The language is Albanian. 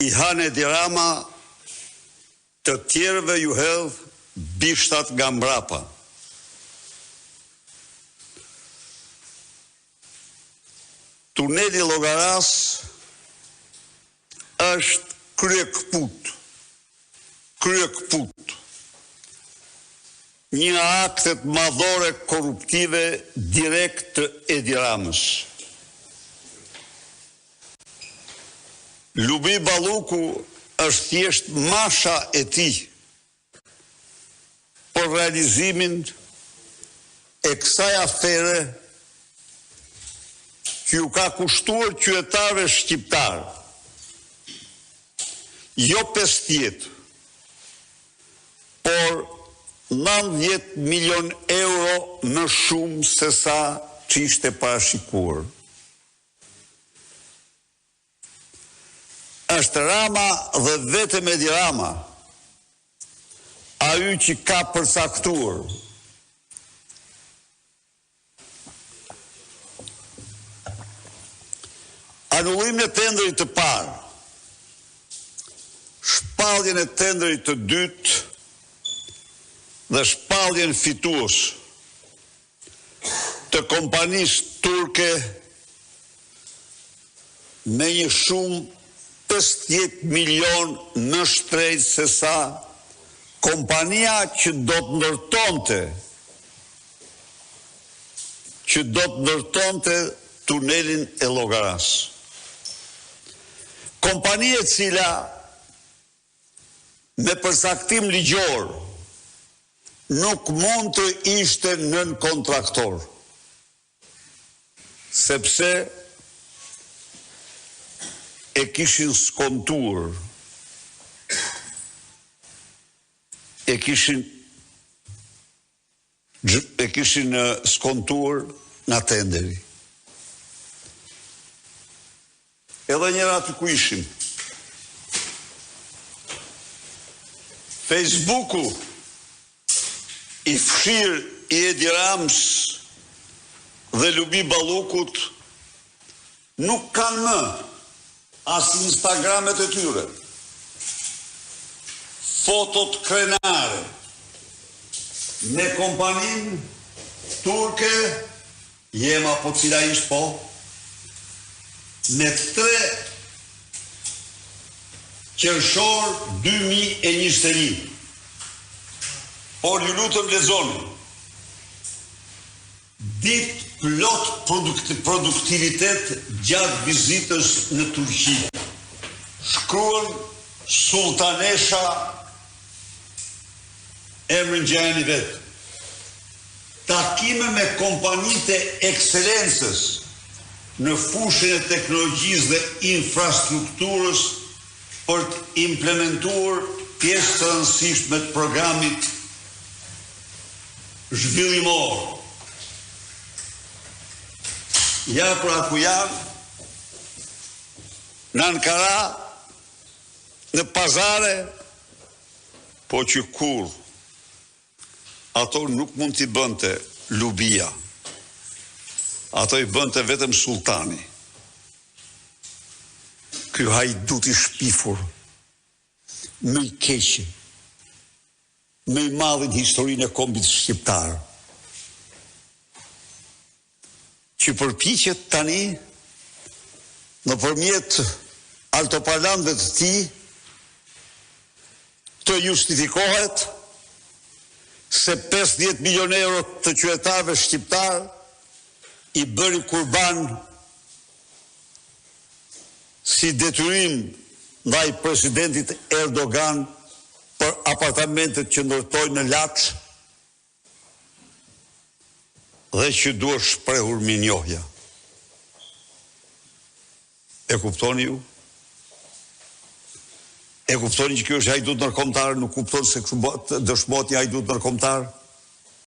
I hanë Edi Rama, të tjerëve ju hedh bishtat nga mbrapa. Tuneli Llogaras është kryekput. Një nga aktet madhore korruptive direkt të Edi Ramës. Lubi Balluku është thjesht masha e tij për realizimin e kësaj afere që ju ka kushtuar qytetarëve shqiptar, jo 50, por 90 milion euro më shumë se sa që ishte parashikuar. Është Rama dhe vetëm Edi Rama ai që ka përcaktuar anullimin e tenderit të parë, shpalljen e tenderit të dytë dhe shpalljen fitues të kompanisë turke me një shumë 50 milion në shtrejt se sa kompania që do të ndërtonte tunelin e Llogaras. Kompania e cila me përcaktim ligjor nuk mund të ishte nën kontraktor, sepse e kishin skontuar, e kishin skontuar nga tenderi. Edhe njëra aty ku ishim. Facebooku i fshir i Edi Ramës dhe Lubi Ballukut nuk kanë më as Instagramet e tyre, fotot krenare me kompaninë turke, Jema po cila ishtë po, në 3 qershor 2021. Por ju lutëm lexoni. Ditë plot produktivitet gjatë vizitës në Turqi. Shkruan Sultanesha emrin gjeni vetë. Takime me kompanitë e ekselencës në fushën e teknologjisë dhe infrastrukturës për të implementuar pjesë të rëndësishme të programit zhvillimor. Ja pra ku janë, në Ankara, në pazare, po që kur ato nuk mund t'i bënte Lubia. Ato i bënte vetëm sultani. Ky hajdut i shpifur, më i keqi, më i madhin historinë e kombit shqiptar, që përpiqet tani nëpërmjet altoparlantëve të tij të justifikohet se 50 milion euro të qytetarëve shqiptar i bëri kurban si detyrim ndaj presidentit Erdogan për apartamentet që ndërtojnë në Laç dhe që duhet shprehur minjohja. E kuptoni ju? E kuptoni që kjo është hajdut ndërkombëtar, nuk kuptoni se dëshmohet një hajdut ndërkombëtar?